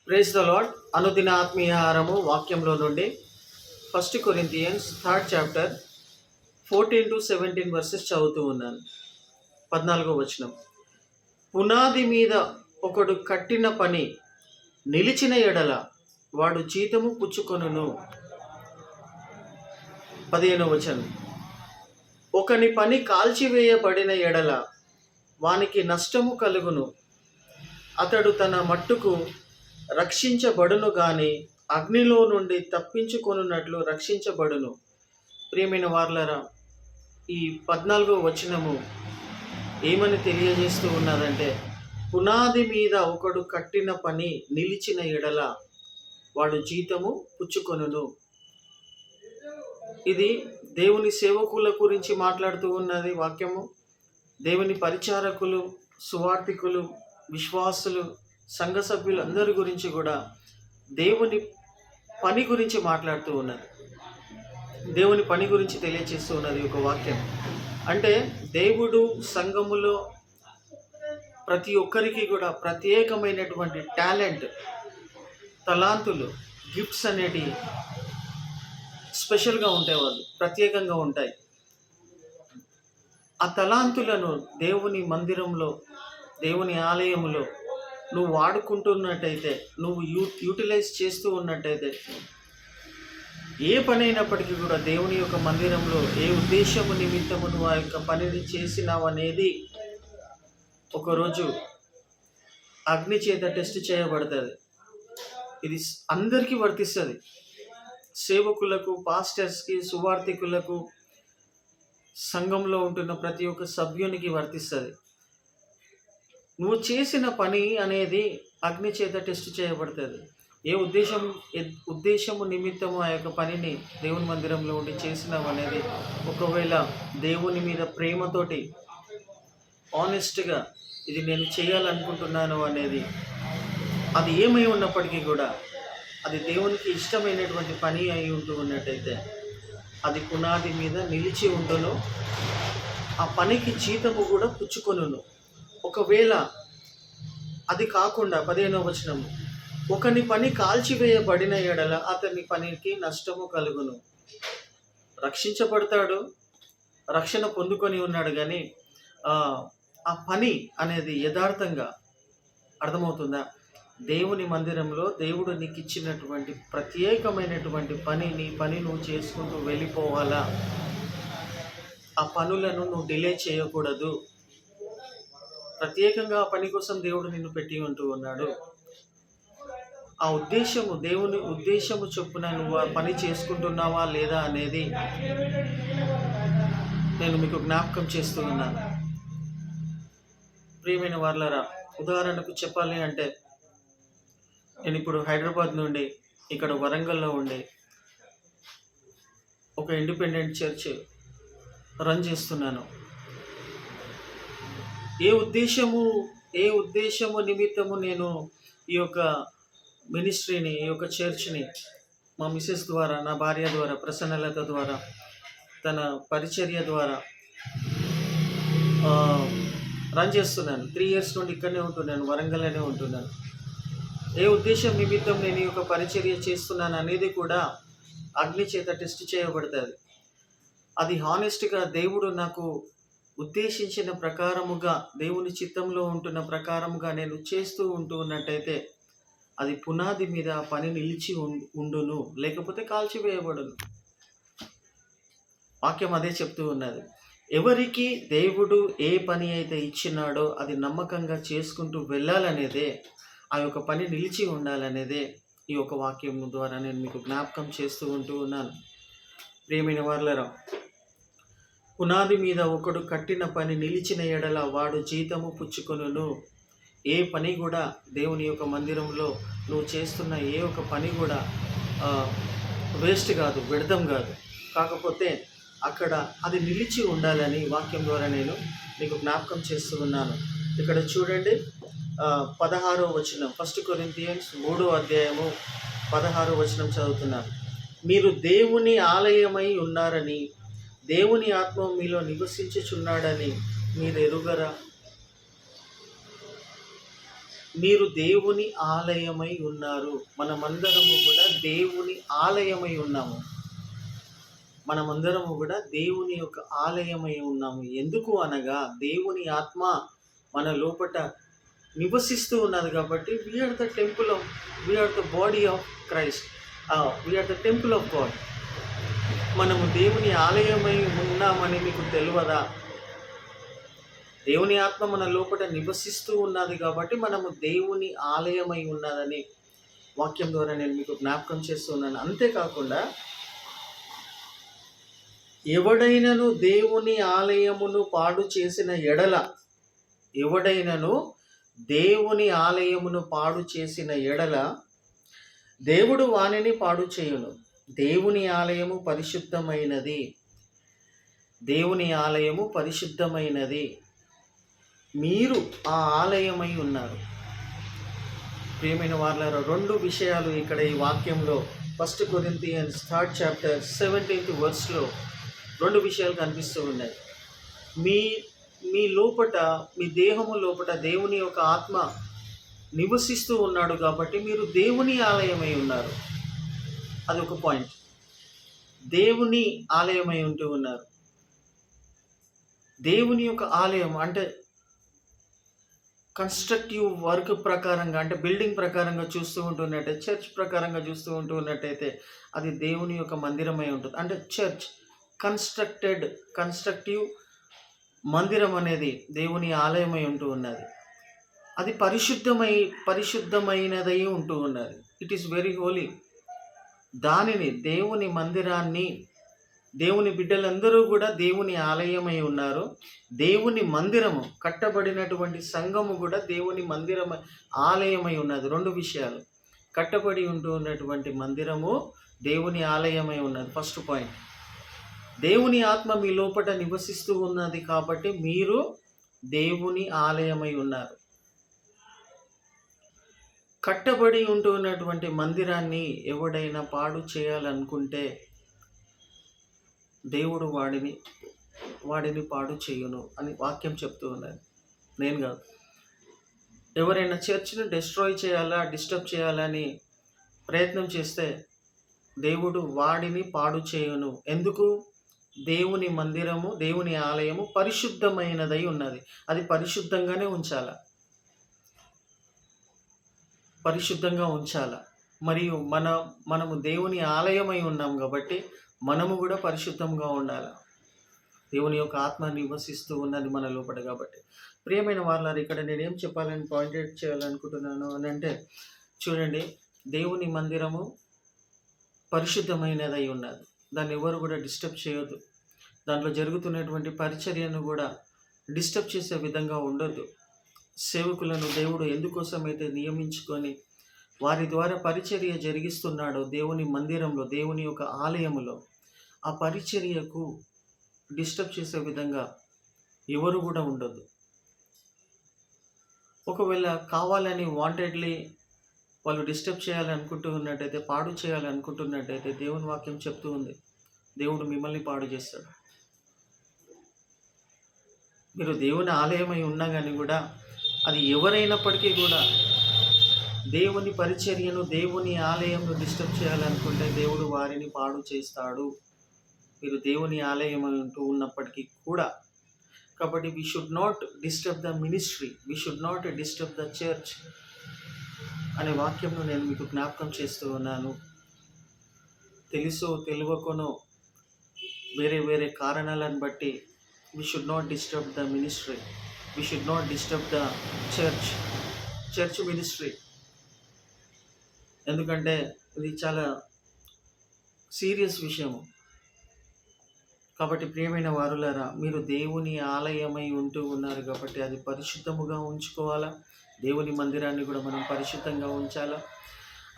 Praise the lord. అనుదిన ఆత్మీయ ఆహారము వాక్యంలో నుండి 1 Corinthians 3rd chapter 14-17 వర్సెస్ చదువుతూ ఉన్నాను. 14వ వచనం. పునాది మీద ఒకడు కట్టిన పని నిలిచిన ఎడల వాడు జీతము పుచ్చుకొనును. 15వ వచనం. ఒకని పని కాల్చివేయబడిన ఎడల వానికి నష్టము కలుగును. అతడు తన మట్టుకు రక్షించబడును గాని అగ్నిలో నుండి తప్పించుకొనున్నట్లు రక్షించబడును. ప్రియమైన వార్లరా, ఈ 14వ వచనము ఏమని తెలియజేస్తూ ఉన్నదంటే, పునాది మీద ఒకడు కట్టిన పని నిలిచిన ఎడల వాడు జీతము పుచ్చుకొనును. ఇది దేవుని సేవకుల గురించి మాట్లాడుతూ ఉన్నది వాక్యము. దేవుని పరిచారకులు, సువార్థికులు, విశ్వాసులు, సంఘ సభ్యులు అందరి గురించి కూడా దేవుని పని గురించి మాట్లాడుతూ ఉన్నది. దేవుని పని గురించి తెలియచేస్తూ ఉన్నది ఒక వాక్యం. అంటే దేవుడు సంఘములో ప్రతి ఒక్కరికి కూడా ప్రత్యేకమైనటువంటి టాలెంట్, తలాంతులు, గిఫ్ట్స్ అనేటివి స్పెషల్గా ఉంటాయి, వాళ్ళు ప్రత్యేకంగా ఉంటాయి. ఆ తలాంతులను దేవుని మందిరంలో, దేవుని ఆలయములో నువ్వు వాడుకుంటున్నట్టయితే, నువ్వు యూటిలైజ్ చేస్తూ ఉన్నట్టయితే, ఏ పని అయినప్పటికీ కూడా దేవుని యొక్క మందిరంలో ఏ ఉద్దేశము నిమిత్తము నువ్వు ఆ యొక్క పనిని చేసినావు అనేది ఒకరోజు అగ్ని చేత టెస్ట్ చేయబడుతుంది. ఇది అందరికీ వర్తిస్తుంది. సేవకులకు, పాస్టర్స్కి, సువార్థికులకు, సంఘంలో ఉంటున్న ప్రతి ఒక్క సభ్యునికి వర్తిస్తుంది. నువ్వు చేసిన పని అనేది అగ్ని చేత టెస్ట్ చేయబడుతుంది. ఏ ఉద్దేశము నిమిత్తము ఆ యొక్క పనిని దేవుని మందిరంలో ఉండి చేసినావు అనేది, ఒకవేళ దేవుని మీద ప్రేమతోటి ఆనెస్ట్గా ఇది నేను చేయాలనుకుంటున్నాను అనేది, అది ఏమై ఉన్నప్పటికీ కూడా అది దేవునికి ఇష్టమైనటువంటి పని అయి ఉంటూ ఉన్నట్టయితే అది పునాది మీద నిలిచి ఉండును. ఆ పనికి జీతము కూడా పుచ్చుకొనును. ఒకవేళ అది కాకుండా 15వ వచనము, ఒకని పని కాల్చివేయబడిన ఎడల అతని పనికి నష్టము కలుగును. రక్షించబడతాడు, రక్షణ పొందుకొని ఉన్నాడు, కానీ ఆ పని అనేది యథార్థంగా అర్థమవుతుందా? దేవుని మందిరంలో దేవుడు నీకు ఇచ్చినటువంటి ప్రత్యేకమైనటువంటి పని, నీ పని నువ్వు చేసుకుంటూ వెళ్ళిపోవాలా. ఆ పనులను నువ్వు డిలే చేయకూడదు. ప్రత్యేకంగా ఆ పని కోసం దేవుడు నిన్ను పెట్టి ఉంటూ ఉన్నాడు. ఆ ఉద్దేశము, దేవుని ఉద్దేశము చొప్పున నువ్వు ఆ పని చేసుకుంటున్నావా లేదా అనేది నేను మీకు జ్ఞాపకం చేస్తూ ఉన్నాను. ప్రియమైన వార్లరా, ఉదాహరణకు చెప్పాలి అంటే, నేను ఇప్పుడు హైదరాబాద్ నుండి ఇక్కడ వరంగల్లో ఉండి ఒక ఇండిపెండెంట్ చర్చ్ రన్ చేస్తున్నాను. ఏ ఉద్దేశము నిమిత్తము నేను ఈ యొక్క మినిస్ట్రీని, ఈ యొక్క చర్చ్ని మా మిసెస్ ద్వారా, నా భార్య ద్వారా, ప్రసన్నలత ద్వారా, తన పరిచర్య ద్వారా రన్ చేస్తున్నాను. 3 years నుండి ఇక్కడనే ఉంటున్నాను, వరంగల్లోనే ఉంటున్నాను. ఏ ఉద్దేశం నిమిత్తం నేను ఈ యొక్క పరిచర్య చేస్తున్నాను అనేది కూడా అగ్ని చేత టెస్ట్ చేయబడుతుంది. అది హానెస్ట్గా దేవుడు నాకు ఉద్దేశించిన ప్రకారముగా, దేవుని చిత్తంలో ఉంటున్న ప్రకారముగా నేను చేస్తూ ఉంటూ ఉన్నట్టయితే అది పునాది మీద ఆ పని నిలిచి ఉండును, లేకపోతే కాల్చివేయబడును. వాక్యం అదే చెప్తూ ఉన్నది. ఎవరికి దేవుడు ఏ పని అయితే ఇచ్చినాడో అది నమ్మకంగా చేసుకుంటూ వెళ్ళాలనేదే, ఆ యొక్క పని నిలిచి ఉండాలనేదే ఈ యొక్క వాక్యం ద్వారా నేను మీకు జ్ఞాపకం చేస్తూ ఉంటూ ఉన్నాను. ప్రియమైన వార్లరా, పునాది మీద ఒకడు కట్టిన పని నిలిచిన ఎడల వాడు జీతము పుచ్చుకొనును. ఏ పని కూడా దేవుని యొక్క మందిరంలో నువ్వు చేస్తున్న ఏ ఒక్క పని కూడా వేస్ట్ కాదు, వ్యర్థం కాదు. కాకపోతే అక్కడ అది నిలిచి ఉండాలని వాక్యం ద్వారా నేను మీకు జ్ఞాపకం చేస్తూ ఉన్నాను. ఇక్కడ చూడండి, 16వ వచనం, 1 Corinthians 3వ అధ్యాయము 16వ వచనం చదువుతున్నాను. మీరు దేవుని ఆలయమై ఉన్నారని, దేవుని ఆత్మ మీలో నివసించుచున్నాడని మీరు ఎరుగరా? మీరు దేవుని ఆలయమై ఉన్నారు. మనమందరము కూడా దేవుని ఆలయమై ఉన్నాము. మనమందరము కూడా దేవుని యొక్క ఆలయమై ఉన్నాము. ఎందుకు అనగా దేవుని ఆత్మ మన లోపట నివసిస్తూ ఉన్నది కాబట్టి we are the body of Christ, we are the temple of God. మనము దేవుని ఆలయమై ఉన్నామని మీకు తెలియదా? దేవుని ఆత్మ మన లోపల నివసిస్తూ ఉన్నది కాబట్టి మనము దేవుని ఆలయమై ఉన్నదని వాక్యం ద్వారా నేను మీకు జ్ఞాపకం చేస్తున్నాను. అంతేకాకుండా ఎవడైనను దేవుని ఆలయమును పాడు చేసిన ఎడల, ఎవడైనను దేవుని ఆలయమును పాడు చేసిన ఎడల దేవుడు వానిని పాడు చేయును. దేవుని ఆలయము పరిశుద్ధమైనది, దేవుని ఆలయము పరిశుద్ధమైనది, మీరు ఆ ఆలయమై ఉన్నారు. ప్రియమైన వారలారా, 2 విషయాలు ఇక్కడ ఈ వాక్యంలో 1 కొరింథియన్స్ 3rd chapter 17th verseలో 2 విషయాలు కనిపిస్తూ ఉన్నాయి. మీ లోపట, మీ దేహము లోపట దేవుని యొక్క ఆత్మ నివసిస్తూ ఉన్నాడు కాబట్టి మీరు దేవుని ఆలయమై ఉన్నారు. అదొక పాయింట్. దేవుని ఆలయమై ఉంటూ ఉన్నారు. దేవుని యొక్క ఆలయం అంటే కన్స్ట్రక్టివ్ వర్క్ ప్రకారంగా, అంటే బిల్డింగ్ ప్రకారంగా చూస్తూ ఉంటున్నట్టయితే, చర్చ్ ప్రకారంగా చూస్తూ ఉంటున్నట్టయితే అది దేవుని యొక్క మందిరమై ఉంటుంది. అంటే చర్చ్ కన్స్ట్రక్టివ్ మందిరం అనేది దేవుని ఆలయమై ఉంటూ ఉన్నది. అది పరిశుద్ధమైనదై ఉంటూ ఉన్నది. It is very holy. దానిని, దేవుని మందిరాన్ని, దేవుని బిడ్డలందరూ కూడా దేవుని ఆలయమై ఉన్నారు. దేవుని మందిరము, కట్టబడినటువంటి సంఘము కూడా దేవుని మందిరం ఆలయమై ఉన్నది. 2 విషయాలు. కట్టబడి ఉంటూ ఉన్నటువంటి మందిరము దేవుని ఆలయమై ఉన్నది. First point. దేవుని ఆత్మ మీ లోపల నివసిస్తూ ఉన్నది కాబట్టి మీరు దేవుని ఆలయమై ఉన్నారు. కట్టబడి ఉంటూ ఉన్నటువంటి మందిరాన్ని ఎవడైనా పాడు చేయాలనుకుంటే దేవుడు వాడిని పాడు చేయును అని వాక్యం చెప్తూ ఉన్నది. నేను కాదు. ఎవరైనా చర్చ్ని డిస్టర్బ్ చేయాలని ప్రయత్నం చేస్తే దేవుడు వాడిని పాడు చేయును. ఎందుకు? దేవుని మందిరము, దేవుని ఆలయము పరిశుద్ధమైనదై ఉన్నది. అది పరిశుద్ధంగానే ఉంచాల. మరియు మనము దేవుని ఆలయమై ఉన్నాం కాబట్టి మనము కూడా పరిశుద్ధంగా ఉండాలి. దేవుని యొక్క ఆత్మ నివసిస్తూ ఉన్నది మన లోపల కాబట్టి. ప్రియమైన వారలారా, ఇక్కడ నేనేం చెప్పాలని పాయింట్ చేయాలనుకుంటున్నాను అని అంటే, చూడండి, దేవుని మందిరము పరిశుద్ధమైనదై ఉన్నది. దాన్ని ఎవరు కూడా డిస్టర్బ్ చేయొద్దు. దాంట్లో జరుగుతున్నటువంటి పరిచర్యను కూడా డిస్టర్బ్ చేసే విధంగా ఉండొద్దు. సేవకులను దేవుడు ఎందుకోసమైతే నియమించుకొని వారి ద్వారా పరిచర్య జరిగిస్తున్నాడో దేవుని మందిరంలో, దేవుని యొక్క ఆలయములో, ఆ పరిచర్యకు డిస్టర్బ్ చేసే విధంగా ఎవరు కూడా ఉండొద్దు. ఒకవేళ కావాలని వాంటెడ్లీ వాళ్ళు డిస్టర్బ్ చేయాలనుకుంటూ ఉన్నట్టయితే, పాడు చేయాలనుకుంటున్నట్టయితే దేవుని వాక్యం చెప్తూ ఉంది, దేవుడు మిమ్మల్ని పాడు చేస్తాడు. మీరు దేవుని ఆలయమై ఉన్నా కానీ కూడా, అది ఎవరైనప్పటికీ కూడా దేవుని పరిచర్యను, దేవుని ఆలయంను డిస్టర్బ్ చేయాలనుకుంటే దేవుడు వారిని పాడు చేస్తాడు. మీరు దేవుని ఆలయం అంటూ ఉన్నప్పటికీ కూడా. కాబట్టి we should not disturb the ministry, we should not disturb the church అనే వాక్యంను నేను మీకు జ్ఞాపకం చేస్తూ ఉన్నాను. తెలుసో తెలియకనో వేరే కారణాలను బట్టి we should not disturb the ministry, we should not disturb the church ministry. ఎందుకంటే ఇది చాలా సీరియస్ విషయము. కాబట్టి ప్రియమైన వారులారా, మీరు దేవుని ఆలయమై ఉంటూ ఉన్నారు కాబట్టి అది పరిశుద్ధముగా ఉంచుకోవాలా. దేవుని మందిరాన్ని కూడా మనం పరిశుద్ధంగా ఉంచాలా.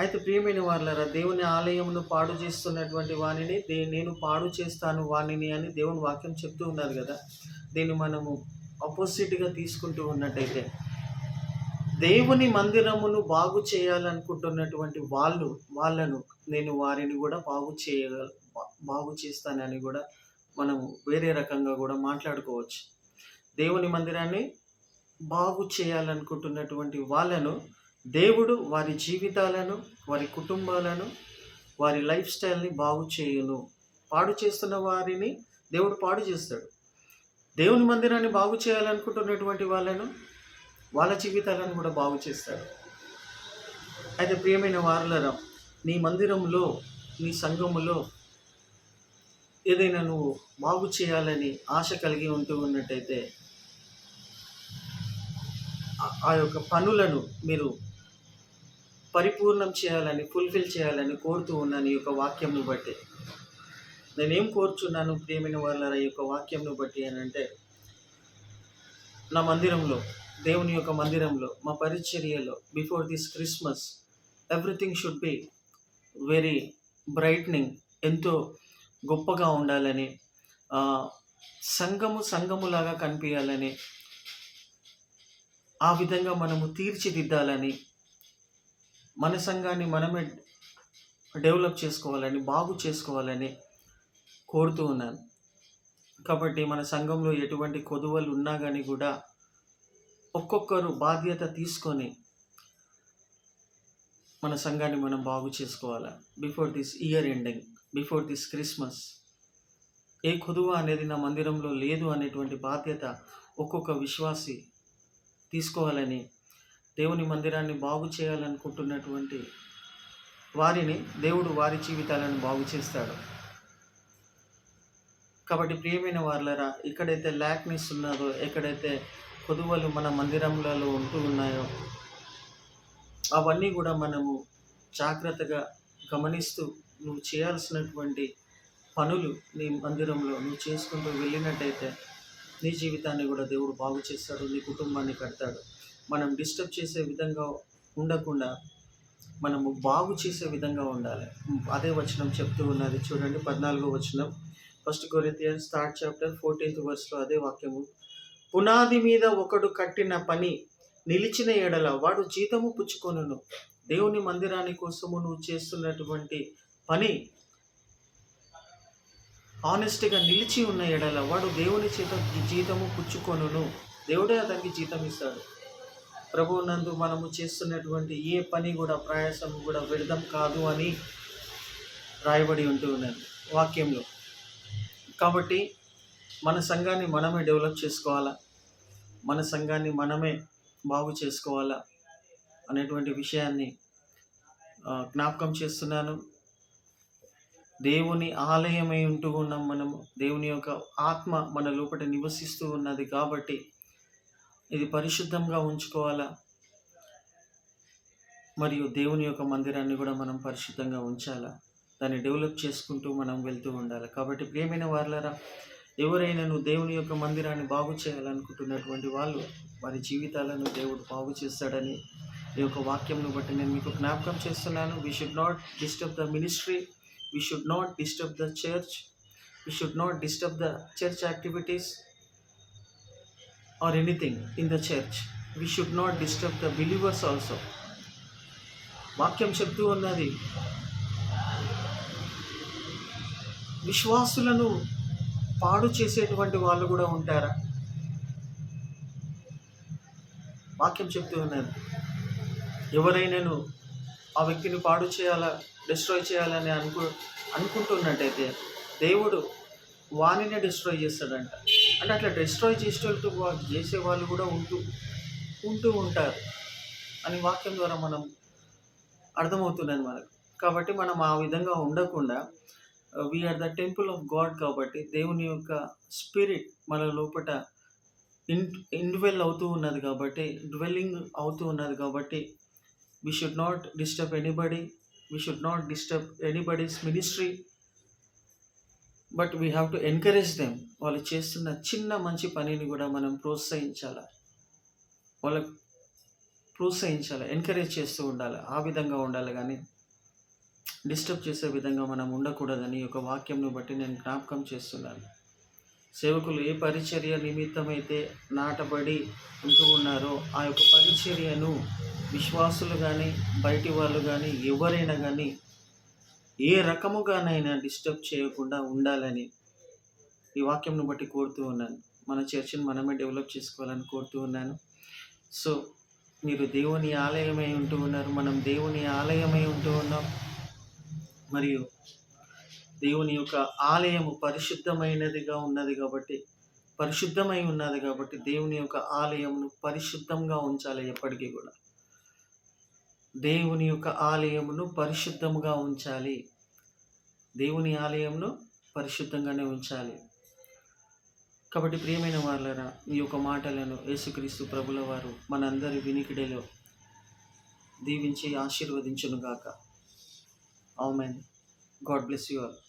అయితే ప్రియమైన వారులారా, దేవుని ఆలయమును పాడు చేస్తున్నటువంటి వానిని నేను పాడు చేస్తాను వానిని అని దేవుని వాక్యం చెప్తూ ఉన్నారు కదా. దీన్ని మనము ఆపోజిట్గా తీసుకుంటూ ఉన్నట్టయితే, దేవుని మందిరమును బాగు చేయాలనుకుంటున్నటువంటి వాళ్ళను నేను వారిని కూడా బాగు చేస్తానని కూడా మనము వేరే రకంగా కూడా మాట్లాడుకోవచ్చు. దేవుని మందిరాన్ని బాగు చేయాలనుకుంటున్నటువంటి వాళ్ళను దేవుడు వారి జీవితాలను, వారి కుటుంబాలను, వారి లైఫ్ స్టైల్‌ని బాగు చేయును. పాడు చేస్తున్న వారిని దేవుడు పాడు చేస్తాడు. దేవుని మందిరాన్ని బాగు చేయాలనుకుంటున్నటువంటి వాళ్ళను, వాళ్ళ జీవితాలను కూడా బాగు చేస్తాడు. అయితే ప్రియమైన వారలారా, నీ మందిరంలో, నీ సంఘములో ఏదైనా నువ్వు బాగు చేయాలని ఆశ కలిగి ఉంటూ ఉన్నట్టయితే ఆ యొక్క పనులను మీరు పరిపూర్ణం చేయాలని, ఫుల్ఫిల్ చేయాలని కోరుతూ ఉన్నాను ఈ యొక్క వాక్యంను బట్టి. నేనేం కోరుచున్నాను ప్రియమైన వారలారా ఈ యొక్క వాక్యంను బట్టి అనంటే, నా మందిరంలో, దేవుని యొక్క మందిరంలో, మా పరిచర్యలో before this Christmas everything should be very brightening, ఎంతో గొప్పగా ఉండాలని, సంఘములాగా కనిపించాలని, ఆ విధంగా మనము తీర్చిదిద్దాలని, మన సంఘాన్ని మనమే డెవలప్ చేసుకోవాలని, బాగు చేసుకోవాలని కోరుతూ ఉన్నాను. కాబట్టి మన సంఘంలో ఎటువంటి కొదువలు ఉన్నా కానీ కూడా ఒక్కొక్కరు బాధ్యత తీసుకొని మన సంఘాన్ని మనం బాగు చేసుకోవాలా. Before this year ending, before this Christmas ఏ కొదువ అనేది నా మందిరంలో లేదు అనేటువంటి బాధ్యత ఒక్కొక్క విశ్వాసి తీసుకోవాలని, దేవుని మందిరాన్ని బాగు చేయాలనుకుంటున్నటువంటి వారిని దేవుడు వారి జీవితాలను బాగు చేస్తాడు. కాబట్టి ప్రియమైన వారలారా, ఎక్కడైతే ల్యాక్నెస్ ఉన్నదో, ఎక్కడైతే కొదువలు మన మందిరంలలో ఉంటూ ఉన్నాయో అవన్నీ కూడా మనము జాగ్రత్తగా గమనిస్తూ నువ్వు చేయాల్సినటువంటి పనులు నీ మందిరంలో నువ్వు చేసుకుంటూ వెళ్ళినట్టయితే నీ జీవితాన్ని కూడా దేవుడు బాగు చేస్తాడు, నీ కుటుంబాన్ని కడతాడు. మనం డిస్టర్బ్ చేసే విధంగా ఉండకుండా మనము బాగు చేసే విధంగా ఉండాలి. అదే వచనం చెప్తూ ఉన్నది చూడండి, 14వ వచనం, 1 కొరింథియన్స్ 3rd chapter 14th verseలో అదే వాక్యము. పునాది మీద ఒకడు కట్టిన పని నిలిచిన ఎడల వాడు జీతము పుచ్చుకొనును. దేవుని మందిరాని కోసము నువ్వు చేస్తున్నటువంటి పని ఆనెస్ట్గా నిలిచి ఉన్న ఎడల వాడు దేవుని చేత జీతము పుచ్చుకొనును. దేవుడే అతనికి జీతం ఇస్తాడు. ప్రభువు నందు మనము చేస్తున్నటువంటి ఏ పని కూడా, ప్రయాసము కూడా వ్యర్థం కాదు అని రాయబడి ఉంటూ ఉన్నది వాక్యంలో. కాబట్టి మన సంఘాన్ని మనమే డెవలప్ చేసుకోవాలా, మన సంఘాన్ని మనమే బాగు చేసుకోవాలా అనేటువంటి విషయాన్ని జ్ఞాపకం చేస్తున్నాను. దేవుని ఆలయమై ఉంటూ ఉన్నాం మనము. దేవుని యొక్క ఆత్మ మన లోపల నివసిస్తూ ఉన్నది కాబట్టి ఇది పరిశుద్ధంగా ఉంచుకోవాలా. మరియు దేవుని యొక్క మందిరాన్ని కూడా మనం పరిశుద్ధంగా ఉంచాలా, దాన్ని డెవలప్ చేసుకుంటూ మనం వెళ్తూ ఉండాలి. కాబట్టి ప్రియమైన వారలారా, ఎవరైనా దేవుని యొక్క మందిరాన్ని బాగు చేయాలనుకుంటున్నటువంటి వాళ్ళు వారి జీవితాలను దేవుడు బాగు చేస్తాడని ఈ యొక్క వాక్యంను బట్టి నేను మీకు జ్ఞాపకం చేస్తున్నాను. We should not disturb the ministry, we should not disturb the church, we should not disturb the church activities or anything in the church. We should not disturb the believers also. వాక్యం చెప్తూ ఉన్నది, విశ్వాసులను పాడు చేసేటువంటి వాళ్ళు కూడా ఉంటారా? వాక్యం చెప్తూ ఉన్నది, ఎవరైనాను ఆ వ్యక్తిని పాడు చేయాలా, డిస్ట్రాయ్ చేయాలని అనుకుంటున్నట్టయితే దేవుడు వానినే డిస్ట్రాయ్ చేస్తాడంట. అంటే అట్లా డిస్ట్రాయ్ చేసే వాళ్ళు కూడా ఉంటూ ఉంటారు అని వాక్యం ద్వారా మనం అర్థమవుతున్నది మనకు. కాబట్టి మనం ఆ విధంగా ఉండకుండా we are the temple of God కాబట్టి దేవుని యొక్క స్పిరిట్ మన లోపల ఇండ్వెల్ అవుతూ ఉన్నది కాబట్టి, డ్వెల్లింగ్ అవుతూ ఉన్నది కాబట్టి we should not disturb anybody, we should not disturb anybody's ministry, but we have to encourage them. వాళ్ళు చేస్తున్న చిన్న మంచి పనిని కూడా మనం వాళ్ళకు ప్రోత్సహించాలి, ఎంకరేజ్ చేస్తూ ఉండాలి. ఆ విధంగా ఉండాలి కానీ డిస్టర్బ్ చేసే విధంగా మనం ఉండకూడదని ఒక వాక్యంను బట్టి నేను జ్ఞాపకం చేస్తున్నాను. సేవకులు ఏ పరిచర్య నిమిత్తమైతే నాటబడి ఉంటూ ఉన్నారో ఆ యొక్క పరిచర్యను విశ్వాసులు కానీ, బయటి వాళ్ళు కానీ, ఎవరైనా కానీ ఏ రకముగానైనా డిస్టర్బ్ చేయకుండా ఉండాలని ఈ వాక్యంను బట్టి కోరుతూ ఉన్నాను. మన చర్చిని మనమే డెవలప్ చేసుకోవాలని కోరుతూ ఉన్నాను. సో మీరు దేవుని ఆలయమై ఉంటూ ఉన్నారు, మనం దేవుని ఆలయమై ఉంటూ ఉన్నాం. మరియు దేవుని యొక్క ఆలయము పరిశుద్ధమైనదిగా ఉన్నది కాబట్టి, పరిశుద్ధమై ఉన్నది కాబట్టి దేవుని యొక్క ఆలయమును పరిశుద్ధంగా ఉంచాలి. ఎప్పటికీ కూడా దేవుని యొక్క ఆలయమును పరిశుద్ధముగా ఉంచాలి. దేవుని ఆలయమును పరిశుద్ధంగానే ఉంచాలి. కాబట్టి ప్రియమైన వాళ్ళరా, ఈ యొక్క మాటలను యేసుక్రీస్తు ప్రభుల వారు మనందరి వినికిడిలో దీవించి ఆశీర్వదించునుగాక. Amen. God bless you all.